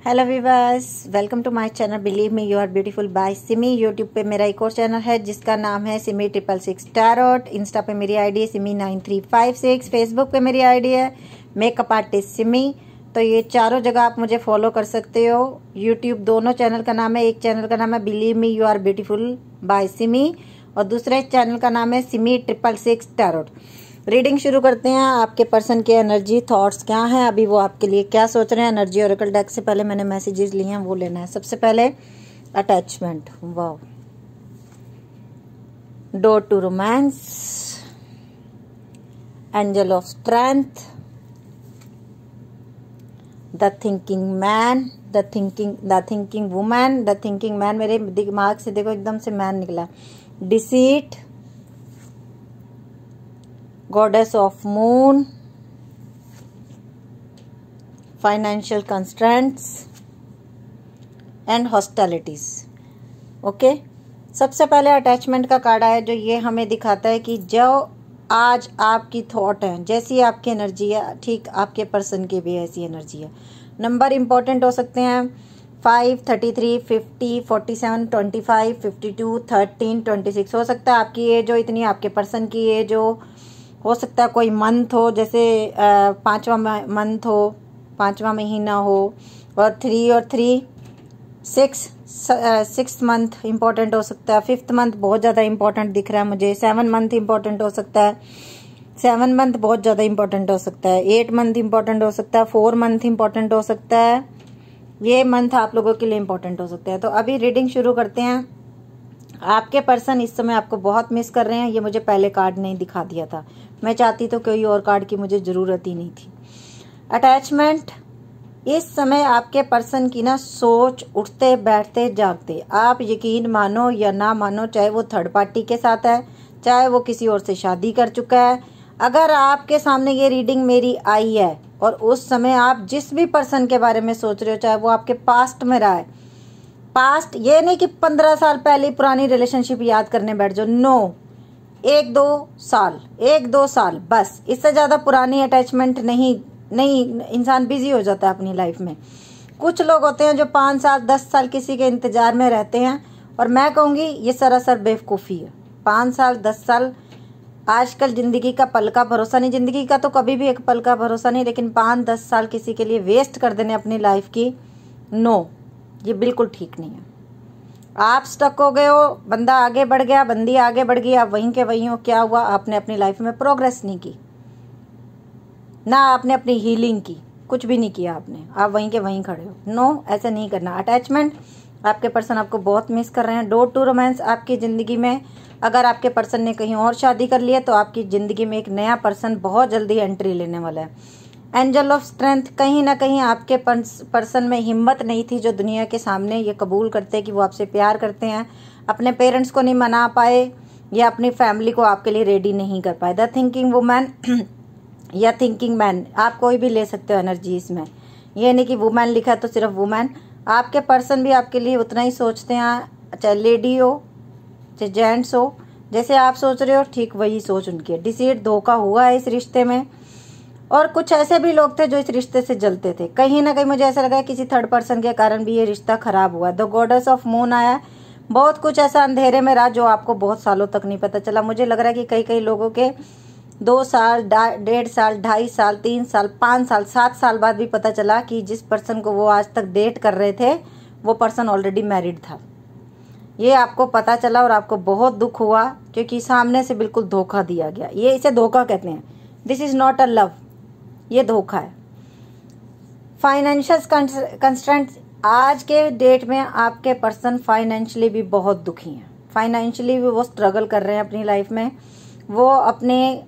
Hello viewers, welcome to my channel believe me you are beautiful by Simi. YouTube पे मेरा एक और channel है जिसका नाम है सिमी 666 टैरोट। इंस्टा पे मेरी आईडी है सिमी 9356। फेसबुक पे मेरी आईडी है मेकअप आर्टिस्ट सिमी। तो ये चारों जगह आप मुझे फॉलो कर सकते हो। यूट्यूब दोनों चैनल का नाम है, एक चैनल का नाम है believe me you are beautiful by Simi और दूसरे चैनल का नाम है सिमी 666 टैरोट। रीडिंग शुरू करते हैं। आपके पर्सन के एनर्जी थॉट्स क्या हैं, अभी वो आपके लिए क्या सोच रहे हैं। एनर्जी ओरेकल डेक से पहले मैंने मैसेजेस लिए हैं, वो लेना है। सबसे पहले attachment, wow, door to romance, angel of strength, the thinking man, the thinking woman, the thinking man. मेरे दिमाग से देखो एकदम से मैन निकला। Deceit, goddess of moon, financial constraints and hostilities। Okay, सबसे पहले अटैचमेंट का कार्ड आया जो ये हमें दिखाता है कि जो आज आपकी थॉट है, जैसी आपकी एनर्जी है, ठीक आपके पर्सन की भी ऐसी एनर्जी है। नंबर इंपॉर्टेंट हो सकते हैं 5, 33, 50, 47, 25, 52, 13, 26। हो सकता है आपकी एज हो इतनी, आपके पर्सन की एज हो सकता है कोई मंथ हो, जैसे 5वां मंथ हो, 5वां महीना हो, और 3 और 3 6 मंथ इम्पोर्टेंट हो सकता है। 5th मंथ बहुत ज़्यादा इम्पोर्टेंट दिख रहा है मुझे। 7 मंथ इम्पोर्टेंट हो सकता है। 7 मंथ बहुत ज़्यादा इम्पोर्टेंट हो सकता है। 8 मंथ इम्पोर्टेंट हो सकता है। 4 मंथ इम्पोर्टेंट हो सकता है। ये मंथ आप लोगों के लिए इम्पोर्टेंट हो सकता है। तो अभी रीडिंग शुरू करते हैं। आपके पर्सन इस समय आपको बहुत मिस कर रहे हैं। ये मुझे पहले कार्ड नहीं दिखा दिया था, मैं चाहती तो कोई और कार्ड की मुझे ज़रूरत ही नहीं थी। अटैचमेंट, इस समय आपके पर्सन की ना सोच उठते बैठते जागते, आप यकीन मानो या ना मानो, चाहे वो थर्ड पार्टी के साथ है, चाहे वो किसी और से शादी कर चुका है, अगर आपके सामने ये रीडिंग मेरी आई है और उस समय आप जिस भी पर्सन के बारे में सोच रहे हो, चाहे वो आपके पास्ट में रहा है, पास्ट ये नहीं कि 15 साल पहले पुरानी रिलेशनशिप याद करने बैठ जाओ, नो, 1-2 साल बस, इससे ज़्यादा पुरानी अटैचमेंट नहीं। इंसान बिजी हो जाता है अपनी लाइफ में। कुछ लोग होते हैं जो 5 साल 10 साल किसी के इंतजार में रहते हैं, और मैं कहूँगी ये सरासर बेवकूफ़ी है। 5 साल 10 साल, आजकल ज़िंदगी का पल का भरोसा नहीं। ज़िंदगी का तो कभी भी एक पल का भरोसा नहीं, लेकिन 5-10 साल किसी के लिए वेस्ट कर देने अपनी लाइफ की, नो, ये बिल्कुल ठीक नहीं है। आप स्टक हो गए हो, बंदा आगे बढ़ गया, बंदी आगे बढ़ गई, आप वहीं के वहीं हो। क्या हुआ? आपने अपनी लाइफ में प्रोग्रेस नहीं की ना, आपने अपनी हीलिंग की, कुछ भी नहीं किया आपने, आप वहीं के वहीं खड़े हो। नो, ऐसे नहीं करना। अटैचमेंट, आपके पर्सन आपको बहुत मिस कर रहे हैं। डोर टू रोमांस, आपकी ज़िंदगी में अगर आपके पर्सन ने कहीं और शादी कर लिया तो आपकी ज़िंदगी में एक नया पर्सन बहुत जल्दी एंट्री लेने वाला है। एंजल ऑफ स्ट्रेंथ, कहीं ना कहीं आपके पर्सन में हिम्मत नहीं थी जो दुनिया के सामने ये कबूल करते कि वो आपसे प्यार करते हैं, अपने पेरेंट्स को नहीं मना पाए या अपनी फैमिली को आपके लिए रेडी नहीं कर पाए। द थिंकिंग वुमन या थिंकिंग मैन, आप कोई भी ले सकते हो एनर्जी इसमें, ये नहीं कि वुमन लिखा है तो सिर्फ वुमन। आपके पर्सन भी आपके लिए उतना ही सोचते हैं, चाहे लेडी हो चाहे जेंट्स हो, जैसे आप सोच रहे हो ठीक वही सोच उनकी है। डिसीट, धोखा हुआ है इस रिश्ते में, और कुछ ऐसे भी लोग थे जो इस रिश्ते से जलते थे। कहीं ना कहीं मुझे ऐसा लगा है किसी थर्ड पर्सन के कारण भी ये रिश्ता खराब हुआ। द गॉडेस ऑफ मून आया, बहुत कुछ ऐसा अंधेरे में रहा जो आपको बहुत सालों तक नहीं पता चला। मुझे लग रहा है कि कई लोगों के 2 साल, 1.5 साल, 2.5 साल, 3 साल, 5 साल, 7 साल बाद भी पता चला कि जिस पर्सन को वो आज तक डेट कर रहे थे वो पर्सन ऑलरेडी मैरिड था। ये आपको पता चला और आपको बहुत दुख हुआ क्योंकि सामने से बिल्कुल धोखा दिया गया। ये इसे धोखा कहते हैं। This is not a love, ये धोखा है। फाइनेंशियल कंस्ट्रेंट्स, आज के डेट में आपके पर्सन फाइनेंशियली भी बहुत दुखी हैं। फाइनेंशियली भी वो स्ट्रगल कर रहे हैं अपनी लाइफ में। वो अपने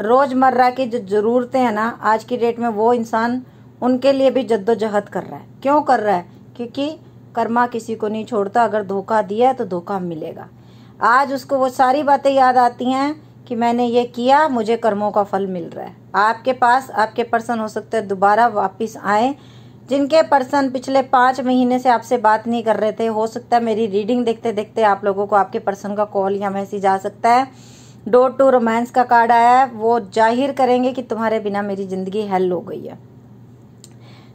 रोज़मर्रा की जो ज़रूरतें हैं ना, आज की डेट में वो इंसान उनके लिए भी जद्दोजहद कर रहा है। क्यों कर रहा है? क्योंकि कर्मा किसी को नहीं छोड़ता, अगर धोखा दिया है तो धोखा मिलेगा। आज उसको वो सारी बातें याद आती हैं कि मैंने ये किया, मुझे कर्मों का फल मिल रहा है। आपके पास आपके पर्सन हो सकते हैं दोबारा वापस आए, जिनके पर्सन पिछले 5 महीने से आपसे बात नहीं कर रहे थे। हो सकता है मेरी रीडिंग देखते देखते आप लोगों को आपके पर्सन का कॉल या मैसेज आ सकता है। डोर टू रोमांस का कार्ड आया है, वो जाहिर करेंगे कि तुम्हारे बिना मेरी ज़िंदगी हेल हो गई है।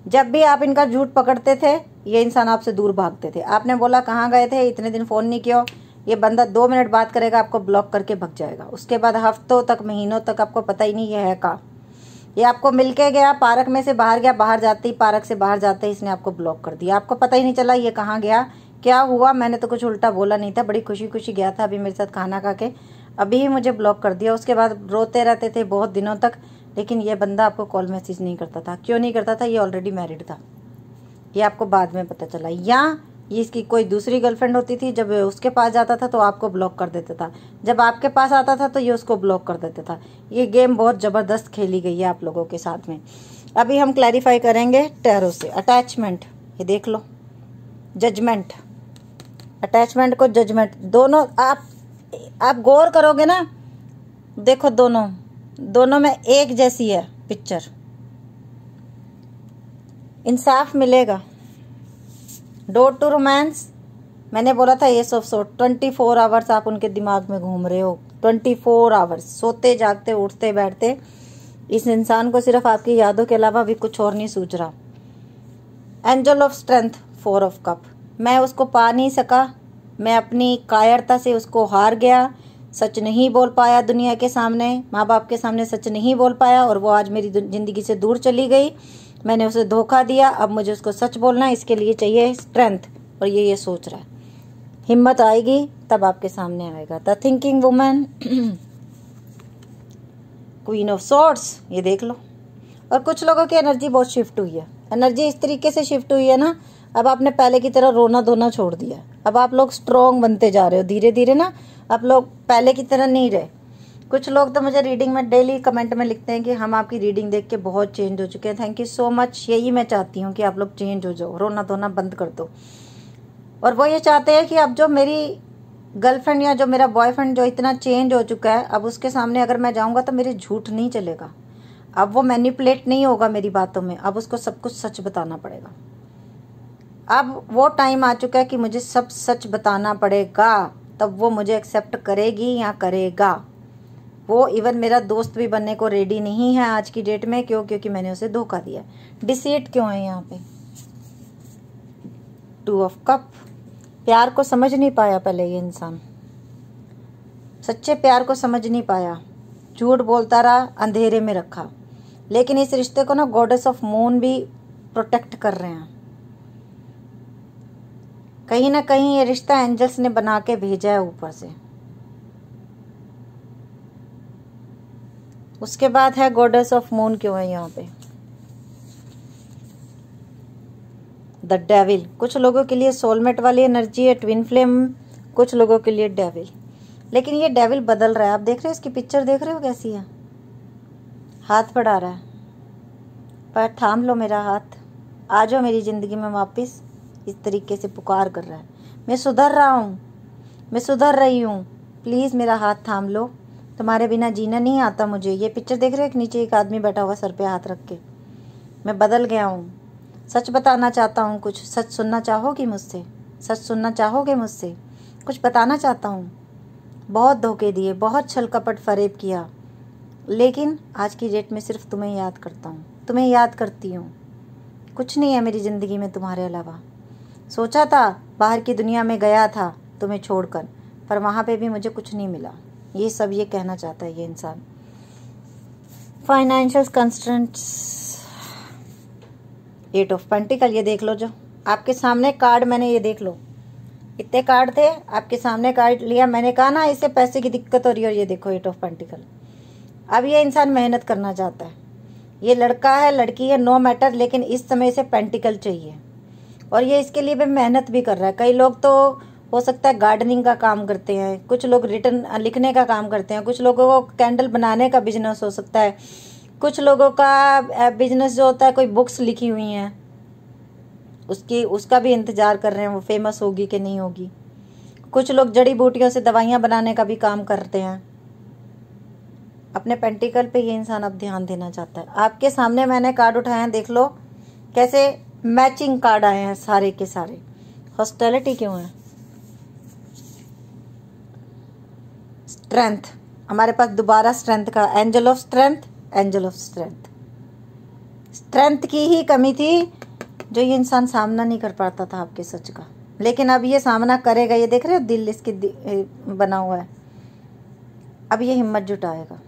जब भी आप इनका झूठ पकड़ते थे ये इंसान आपसे दूर भागते थे। आपने बोला कहाँ गए थे, इतने दिन फ़ोन नहीं किया, ये बंदा 2 मिनट बात करेगा आपको ब्लॉक करके भग जाएगा। उसके बाद हफ्तों तक, महीनों तक आपको पता ही नहीं ये है कहाँ। ये आपको मिल के गया, पार्क में से बाहर गया, बाहर जाते ही, पार्क से बाहर जाते ही इसने आपको ब्लॉक कर दिया। आपको पता ही नहीं चला ये कहाँ गया, क्या हुआ। मैंने तो कुछ उल्टा बोला नहीं था, बड़ी खुशी खुशी गया था अभी मेरे साथ खाना खा के, अभी ही मुझे ब्लॉक कर दिया। उसके बाद रोते रहते थे बहुत दिनों तक, लेकिन ये बंदा आपको कॉल मैसेज नहीं करता था। क्यों नहीं करता था? ये ऑलरेडी मैरिड था, ये आपको बाद में पता चला। या ये इसकी कोई दूसरी गर्लफ्रेंड होती थी, जब उसके पास जाता था तो आपको ब्लॉक कर देता था, जब आपके पास आता था तो ये उसको ब्लॉक कर देता था। ये गेम बहुत ज़बरदस्त खेली गई है आप लोगों के साथ में। अभी हम क्लैरिफाई करेंगे टैरो से। अटैचमेंट, ये देख लो, जजमेंट, अटैचमेंट को जजमेंट, दोनों आप गौर करोगे ना, देखो दोनों में एक जैसी है पिक्चर, इंसाफ मिलेगा। डोर टू रोमांस, मैंने बोला था ये सब 24 आवर्स आप उनके दिमाग में घूम रहे हो, 24 आवर्स, सोते जागते उठते बैठते। इस इंसान को सिर्फ आपकी यादों के अलावा भी कुछ और नहीं सूझ रहा। Angel of strength, 4 of cup, मैं उसको पा नहीं सका, मैं अपनी कायरता से उसको हार गया, सच नहीं बोल पाया दुनिया के सामने, माँ बाप के सामने सच नहीं बोल पाया, और वो आज मेरी ज़िंदगी से दूर चली गई। मैंने उसे धोखा दिया, अब मुझे उसको सच बोलना है, इसके लिए चाहिए स्ट्रेंथ, और ये सोच रहा है। हिम्मत आएगी तब आपके सामने आएगा। The thinking woman, queen of swords, ये देख लो। और कुछ लोगों की एनर्जी बहुत शिफ्ट हुई है, एनर्जी इस तरीके से शिफ्ट हुई है ना, अब आपने पहले की तरह रोना धोना छोड़ दिया। अब आप लोग स्ट्रॉन्ग बनते जा रहे हो धीरे धीरे ना, आप लोग पहले की तरह नहीं रहे। कुछ लोग तो मुझे रीडिंग में डेली कमेंट में लिखते हैं कि हम आपकी रीडिंग देख के बहुत चेंज हो चुके हैं। Thank you so much. यही मैं चाहती हूँ कि आप लोग चेंज हो जाओ, रोना धोना बंद कर दो। और वो ये चाहते हैं कि अब जो मेरी गर्लफ्रेंड या जो मेरा बॉयफ्रेंड जो इतना चेंज हो चुका है, अब उसके सामने अगर मैं जाऊँगा तो मेरे झूठ नहीं चलेगा, अब वो मैनिपुलेट नहीं होगा मेरी बातों में, अब उसको सब कुछ सच बताना पड़ेगा। अब वो टाइम आ चुका है कि मुझे सब सच बताना पड़ेगा, तब वो मुझे एक्सेप्ट करेगी या करेगा। वो इवन मेरा दोस्त भी बनने को रेडी नहीं है आज की डेट में। क्यों? क्योंकि मैंने उसे धोखा दिया। डिसीट क्यों है यहाँ पे? 2 ऑफ कप, प्यार को समझ नहीं पाया पहले ये इंसान, सच्चे प्यार को समझ नहीं पाया, झूठ बोलता रहा, अंधेरे में रखा। लेकिन इस रिश्ते को ना गॉडेस ऑफ मून भी प्रोटेक्ट कर रहे हैं। कहीं ना कहीं ये रिश्ता एंजल्स ने बना के भेजा है ऊपर से। उसके बाद है गॉडेस ऑफ मून क्यों है यहाँ पे? द डेविल, कुछ लोगों के लिए सोलमेट वाली एनर्जी है, ट्विन फ्लेम, कुछ लोगों के लिए डेविल। लेकिन ये डेविल बदल रहा है। आप देख रहे हो इसकी पिक्चर, देख रहे हो कैसी है? हाथ बढ़ा रहा है, पर थाम लो मेरा हाथ, आ जाओ मेरी ज़िंदगी में वापस, इस तरीके से पुकार कर रहा है। मैं सुधर रहा हूँ, मैं सुधर रही हूँ, प्लीज़ मेरा हाथ थाम लो, तुम्हारे बिना जीना नहीं आता मुझे। ये पिक्चर देख रहे हो, नीचे एक आदमी बैठा हुआ सर पे हाथ रख के। मैं बदल गया हूँ, सच बताना चाहता हूँ कुछ। सच सुनना चाहोगी मुझसे? सच सुनना चाहोगे मुझसे? कुछ बताना चाहता हूँ। बहुत धोखे दिए, बहुत छल कपट फरेब किया, लेकिन आज की डेट में सिर्फ तुम्हें याद करता हूँ, तुम्हें याद करती हूँ। कुछ नहीं है मेरी ज़िंदगी में तुम्हारे अलावा। सोचा था बाहर की दुनिया में गया था तुम्हें छोड़कर, पर वहाँ पे भी मुझे कुछ नहीं मिला। ये सब ये कहना चाहता है ये इंसान। फाइनेंशियल कंस्ट्रेंट्स, 8 ऑफ पेंटिकल, ये देख लो जो आपके सामने कार्ड, मैंने ये देख लो, इतने कार्ड थे आपके सामने, कार्ड लिया, मैंने कहा ना इसे पैसे की दिक्कत हो रही है, और ये देखो 8 ऑफ पेंटिकल। अब ये इंसान मेहनत करना चाहता है, ये लड़का है लड़की है नो मैटर, लेकिन इस समय इसे पेंटिकल चाहिए, और ये इसके लिए भी मेहनत भी कर रहा है। कई लोग तो हो सकता है गार्डनिंग का काम करते हैं, कुछ लोग रिटर्न लिखने का काम करते हैं, कुछ लोगों को कैंडल बनाने का बिजनेस हो सकता है, कुछ लोगों का बिजनेस जो होता है, कोई बुक्स लिखी हुई हैं उसका भी इंतज़ार कर रहे हैं वो फेमस होगी कि नहीं होगी। कुछ लोग जड़ी बूटियों से दवाइयाँ बनाने का भी काम करते हैं। अपने पेंटिकल पे ये इंसान अब ध्यान देना चाहता है। आपके सामने मैंने कार्ड उठाए हैं, देख लो कैसे मैचिंग कार्ड आए हैं सारे के सारे। हॉस्टिलिटी क्यों है? स्ट्रेंथ, हमारे पास दोबारा स्ट्रेंथ का angel of strength, angel of strength. Strength की ही कमी थी जो ये इंसान सामना नहीं कर पाता था आपके सच का। लेकिन अब ये सामना करेगा। ये देख रहे हो दिल इसकी बना हुआ है। अब ये हिम्मत जुटाएगा।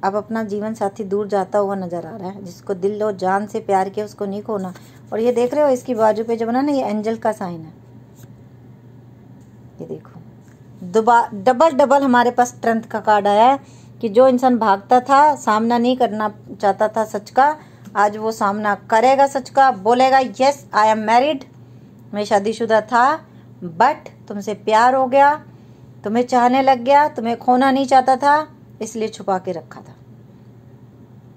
अब अपना जीवन साथी दूर जाता हुआ नजर आ रहा है। जिसको दिल और जान से प्यार किया उसको नहीं खोना। और ये देख रहे हो इसकी बाजू पे जो बना ना, ये एंजल का साइन है। ये देखो डबल डबल हमारे पास स्ट्रेंथ का कार्ड आया है कि जो इंसान भागता था, सामना नहीं करना चाहता था सच का, आज वो सामना करेगा सच का। बोलेगा यस आई एम मैरिड, मैं शादीशुदा था बट तुमसे प्यार हो गया, तुम्हें चाहने लग गया, तुम्हें खोना नहीं चाहता था इसलिए छुपा के रखा था।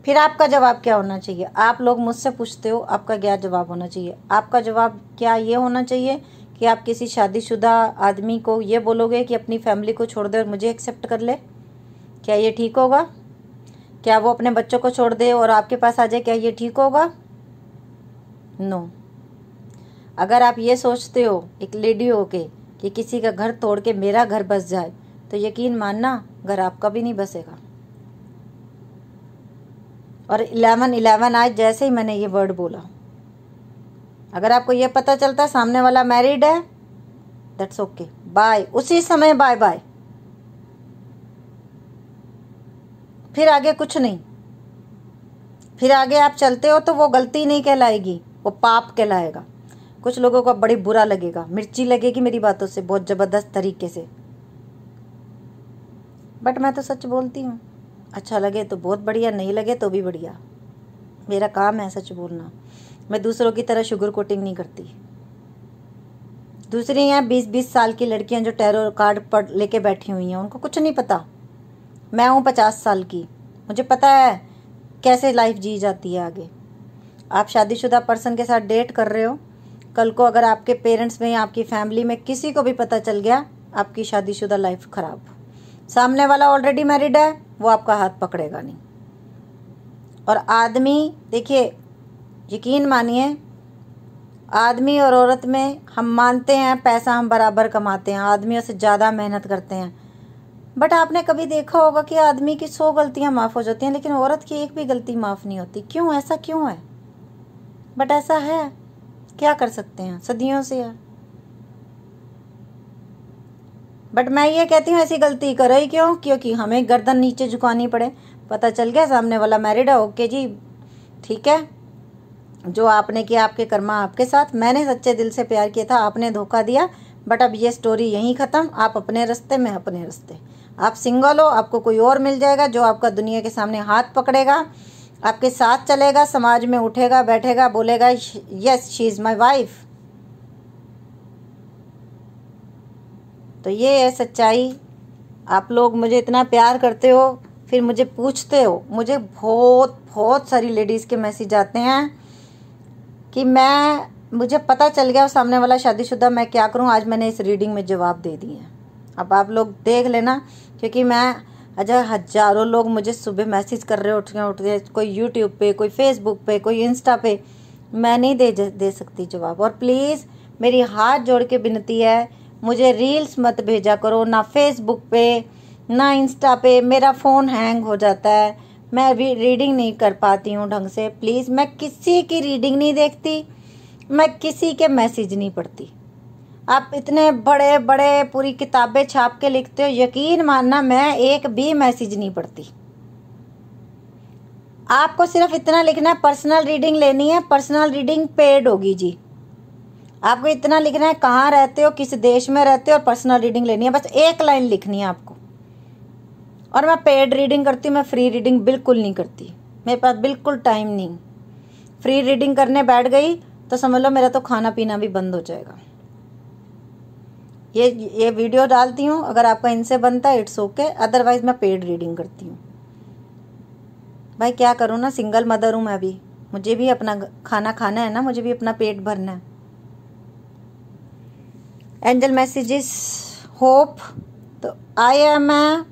फिर आपका जवाब क्या होना चाहिए? आप लोग मुझसे पूछते हो आपका क्या जवाब होना चाहिए? आपका जवाब क्या ये होना चाहिए कि आप किसी शादीशुदा आदमी को ये बोलोगे कि अपनी फैमिली को छोड़ दे और मुझे एक्सेप्ट कर ले? क्या ये ठीक होगा? क्या वो अपने बच्चों को छोड़ दे और आपके पास आ जाए? क्या ये ठीक होगा? नो। अगर आप ये सोचते हो एक लेडी होके कि किसी का घर तोड़ के मेरा घर बस जाए, तो यकीन मानना घर आपका भी नहीं बसेगा। और 11/11 आज जैसे ही मैंने ये वर्ड बोला, अगर आपको ये पता चलता सामने वाला मैरिड है, दैट्स ओके, बाय, उसी समय बाय बाय, फिर आगे कुछ नहीं। फिर आगे आप चलते हो तो वो गलती नहीं कहलाएगी, वो पाप कहलाएगा। कुछ लोगों को बड़ी बुरा लगेगा, मिर्ची लगेगी मेरी बातों से बहुत जबरदस्त तरीके से, बट मैं तो सच बोलती हूँ। अच्छा लगे तो बहुत बढ़िया, नहीं लगे तो भी बढ़िया। मेरा काम है सच बोलना। मैं दूसरों की तरह शुगर कोटिंग नहीं करती। दूसरी हैं 20-20 साल की लड़कियां जो टैरो कार्ड पढ़ लेके बैठी हुई हैं, उनको कुछ नहीं पता। मैं हूँ 50 साल की, मुझे पता है कैसे लाइफ जी जाती है आगे। आप शादीशुदा पर्सन के साथ डेट कर रहे हो, कल को अगर आपके पेरेंट्स में या आपकी फैमिली में किसी को भी पता चल गया, आपकी शादीशुदा लाइफ खराब। सामने वाला ऑलरेडी मैरिड है, वो आपका हाथ पकड़ेगा नहीं। और आदमी, देखिए यकीन मानिए, आदमी और औरत में हम मानते हैं पैसा हम बराबर कमाते हैं, आदमियों से ज़्यादा मेहनत करते हैं, बट आपने कभी देखा होगा कि आदमी की 100 गलतियां माफ़ हो जाती हैं लेकिन औरत की एक भी गलती माफ़ नहीं होती? क्यों? ऐसा क्यों है? बट ऐसा है, क्या कर सकते हैं, सदियों से है। बट मैं ये कहती हूँ ऐसी गलती करो ही क्यों? क्योंकि हमें गर्दन नीचे झुकानी पड़े। पता चल गया सामने वाला मैरिड है, ओके जी ठीक है, जो आपने किया आपके कर्मा आपके साथ। मैंने सच्चे दिल से प्यार किया था, आपने धोखा दिया, बट अब ये स्टोरी यहीं ख़त्म। आप अपने रास्ते, मैं अपने रास्ते। आप सिंगल हो, आपको कोई और मिल जाएगा जो आपका दुनिया के सामने हाथ पकड़ेगा, आपके साथ चलेगा, समाज में उठेगा बैठेगा, बोलेगा yes she is my wife. तो ये है सच्चाई। आप लोग मुझे इतना प्यार करते हो, फिर मुझे पूछते हो। मुझे बहुत बहुत सारी लेडीज़ के मैसेज आते हैं कि मुझे पता चल गया सामने वाला शादीशुदा, मैं क्या करूं? आज मैंने इस रीडिंग में जवाब दे दिए हैं। अब आप लोग देख लेना, क्योंकि हजारों लोग मुझे सुबह मैसेज कर रहे उठते, कोई यूट्यूब पे, कोई फेसबुक पे, कोई इंस्टा पे। मैं नहीं दे सकती जवाब। और प्लीज़ मेरी हाथ जोड़ के विनती है, मुझे रील्स मत भेजा करो, ना फेसबुक पे ना इंस्टा पे। मेरा फ़ोन हैंग हो जाता है, मैं भी रीडिंग नहीं कर पाती हूँ ढंग से। प्लीज़, मैं किसी की रीडिंग नहीं देखती, मैं किसी के मैसेज नहीं पढ़ती। आप इतने बड़े बड़े पूरी किताबें छाप के लिखते हो, यकीन मानना मैं एक भी मैसेज नहीं पढ़ती। आपको सिर्फ इतना लिखना है, पर्सनल रीडिंग लेनी है, पर्सनल रीडिंग पेड होगी जी। आपको इतना लिखना है कहाँ रहते हो, किस देश में रहते हो, और पर्सनल रीडिंग लेनी है। बस एक लाइन लिखनी है आपको। और मैं पेड रीडिंग करती हूँ, मैं फ्री रीडिंग बिल्कुल नहीं करती। मेरे पास बिल्कुल टाइम नहीं। फ्री रीडिंग करने बैठ गई तो समझ लो मेरा तो खाना पीना भी बंद हो जाएगा। ये वीडियो डालती हूँ, अगर आपका इनसे बनता है इट्स ओके, अदरवाइज मैं पेड रीडिंग करती हूँ। भाई क्या करूँ ना, सिंगल मदर हूँ मैं भी, मुझे भी अपना खाना खाना है ना, मुझे भी अपना पेट भरना है। एंजल मैसेजेस होप तो आया। मैं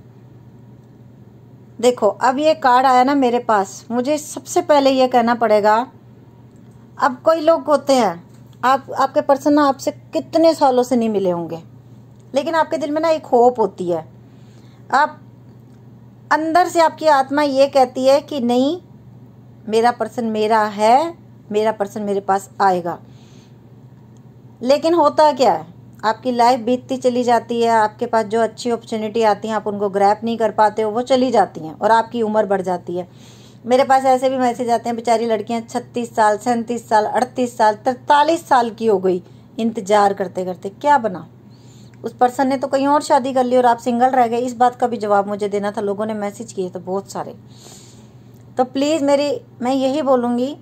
देखो अब ये कार्ड आया ना मेरे पास, मुझे सबसे पहले ये कहना पड़ेगा, अब कोई लोग होते हैं आपके पर्सन ना आपसे कितने सालों से नहीं मिले होंगे, लेकिन आपके दिल में ना एक होप होती है। आप अंदर से आपकी आत्मा ये कहती है कि नहीं, मेरा पर्सन मेरा है, मेरा पर्सन मेरे पास आएगा। लेकिन होता क्या है, आपकी लाइफ बीतती चली जाती है, आपके पास जो अच्छी अपॉर्चुनिटी आती हैं आप उनको ग्रैब नहीं कर पाते हो, वो चली जाती हैं और आपकी उम्र बढ़ जाती है। मेरे पास ऐसे भी मैसेज आते हैं, बेचारी लड़कियां 36 साल, 37 साल, 38 साल, 43 साल की हो गई इंतजार करते करते। क्या बना? उस पर्सन ने तो कहीं और शादी कर ली और आप सिंगल रह गए। इस बात का भी जवाब मुझे देना था, लोगों ने मैसेज किए तो बहुत सारे। तो प्लीज़ मैं यही बोलूँगी,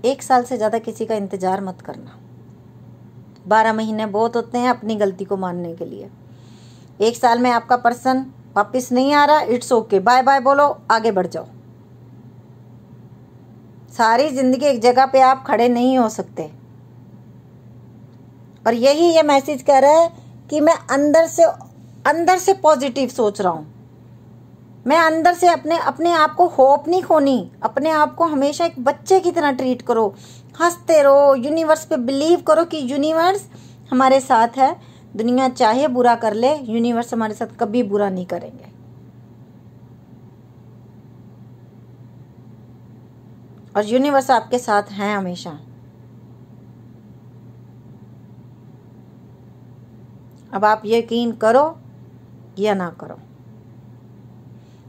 1 साल से ज़्यादा किसी का इंतज़ार मत करना। 12 महीने बहुत होते हैं अपनी गलती को मानने के लिए। 1 साल में आपका पर्सन वापस नहीं आ रहा, इट्स ओके, बाय बाय बोलो, आगे बढ़ जाओ। सारी जिंदगी एक जगह पे आप खड़े नहीं हो सकते। और यही ये मैसेज कह रहा है कि मैं अंदर से पॉजिटिव सोच रहा हूँ। मैं अंदर से अपने आप को होप नहीं खोनी, अपने आप को हमेशा एक बच्चे की तरह ट्रीट करो, हंसते रहो, यूनिवर्स पे बिलीव करो कि यूनिवर्स हमारे साथ है। दुनिया चाहे बुरा कर ले, यूनिवर्स हमारे साथ कभी बुरा नहीं करेंगे। और यूनिवर्स आपके साथ है हमेशा। अब आप यकीन करो या ना करो।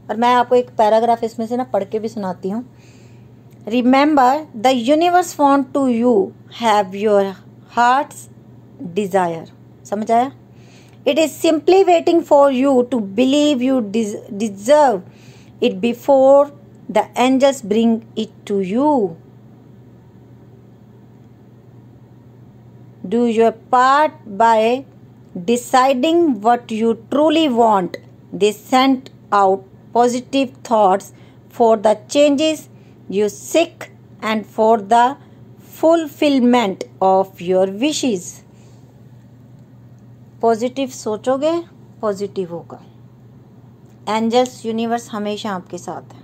और मैं आपको एक पैराग्राफ इसमें से ना पढ़ के भी सुनाती हूँ। Remember the universe want to you have your heart's desire. समझ आया? It is simply waiting for you to believe you deserve it before the angels bring it to you. Do your part by deciding what you truly want. They send out positive thoughts for the changes you seek and for the fulfillment of your wishes. Positive सोचोगे, positive होगा। Angels, universe हमेशा आपके साथ है।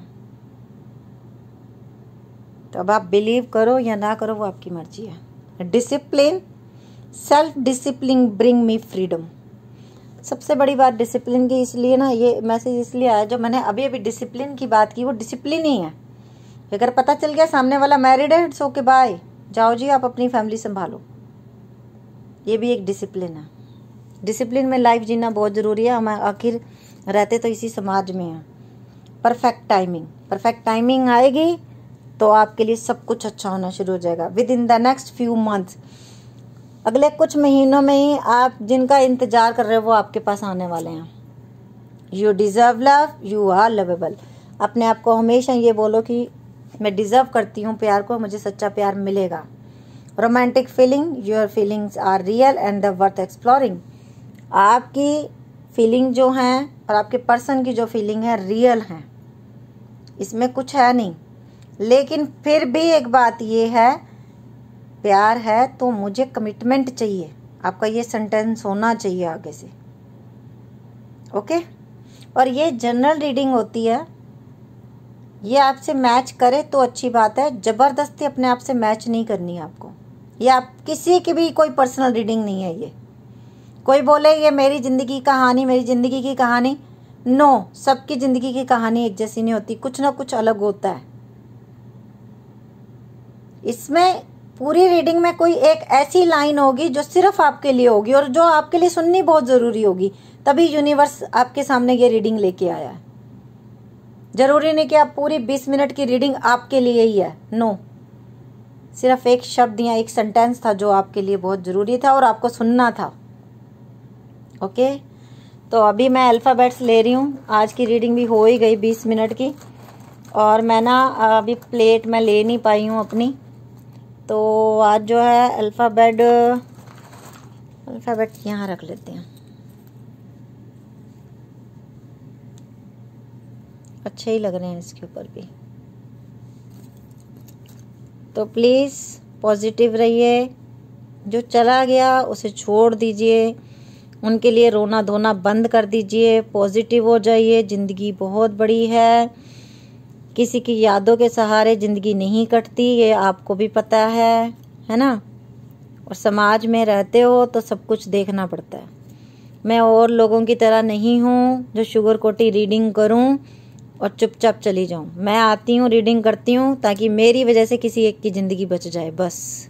तो अब आप believe करो या ना करो, वो आपकी मर्जी है। Discipline, self discipline bring me freedom. सबसे बड़ी बात डिसिप्लिन की, इसलिए ना ये मैसेज इसलिए आया, जो मैंने अभी डिसिप्लिन की बात की वो डिसिप्लिन ही है। अगर पता चल गया सामने वाला मैरिड है, इट्स ओके, बाय, जाओ जी, आप अपनी फैमिली संभालो। ये भी एक डिसिप्लिन है। डिसिप्लिन में लाइफ जीना बहुत ज़रूरी है। हम आखिर रहते तो इसी समाज में हैं। परफेक्ट टाइमिंग आएगी तो आपके लिए सब कुछ अच्छा होना शुरू हो जाएगा। With in the next few months, अगले कुछ महीनों में ही आप जिनका इंतजार कर रहे हो वो आपके पास आने वाले हैं। You deserve love, you are lovable. अपने आप को हमेशा ये बोलो कि मैं डिजर्व करती हूँ प्यार को, मुझे सच्चा प्यार मिलेगा। Romantic feeling, your feelings are real and the worth exploring. आपकी फीलिंग जो हैं और आपके पर्सन की जो फीलिंग है रियल हैं, इसमें कुछ है नहीं। लेकिन फिर भी एक बात ये है, प्यार है तो मुझे कमिटमेंट चाहिए। आपका ये सेंटेंस होना चाहिए आगे से, ओके। और ये जनरल रीडिंग होती है, ये आपसे मैच करे तो अच्छी बात है। ज़बरदस्ती अपने आप से मैच नहीं करनी है आपको। ये आप किसी की भी कोई पर्सनल रीडिंग नहीं है। ये कोई बोले ये मेरी ज़िंदगी की कहानी, मेरी ज़िंदगी की कहानी, नो, सबकी ज़िंदगी की कहानी एक जैसी नहीं होती, कुछ ना कुछ अलग होता है। इसमें पूरी रीडिंग में कोई एक ऐसी लाइन होगी जो सिर्फ आपके लिए होगी और जो आपके लिए सुननी बहुत ज़रूरी होगी, तभी यूनिवर्स आपके सामने ये रीडिंग लेके आया है। ज़रूरी नहीं कि आप पूरी 20 मिनट की रीडिंग आपके लिए ही है, नो। सिर्फ एक शब्द या एक सेंटेंस था जो आपके लिए बहुत ज़रूरी था और आपको सुनना था, ओके। तो अभी मैं अल्फ़ाबेट्स ले रही हूँ। आज की रीडिंग भी हो ही गई 20 मिनट की, और मैं ना अभी प्लेट में ले नहीं पाई हूँ अपनी, तो आज जो है अल्फ़ाबेट यहाँ रख लेते हैं। अच्छे ही लग रहे हैं इसके ऊपर भी। तो प्लीज़ पॉजिटिव रहिए। जो चला गया उसे छोड़ दीजिए, उनके लिए रोना धोना बंद कर दीजिए, पॉजिटिव हो जाइए। ज़िंदगी बहुत बड़ी है, किसी की यादों के सहारे ज़िंदगी नहीं कटती, ये आपको भी पता है ना। और समाज में रहते हो तो सब कुछ देखना पड़ता है। मैं और लोगों की तरह नहीं हूँ जो शुगर कोटी रीडिंग करूँ और चुपचाप चली जाऊं। मैं आती हूँ, रीडिंग करती हूँ, ताकि मेरी वजह से किसी एक की ज़िंदगी बच जाए बस।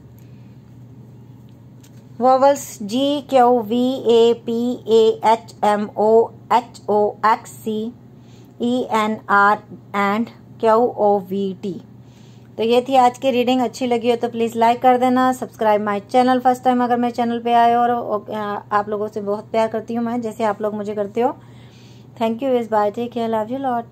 Vowels GQVAPAHMOHOXCENR and QOVT। तो ये थी आज की रीडिंग। अच्छी लगी हो तो प्लीज़ लाइक कर देना, subscribe my channel first time अगर मेरे चैनल पे आए हो। और आप लोगों से बहुत प्यार करती हूँ मैं, जैसे आप लोग मुझे करते हो। थैंक यू, इस bye, take care, love you lot.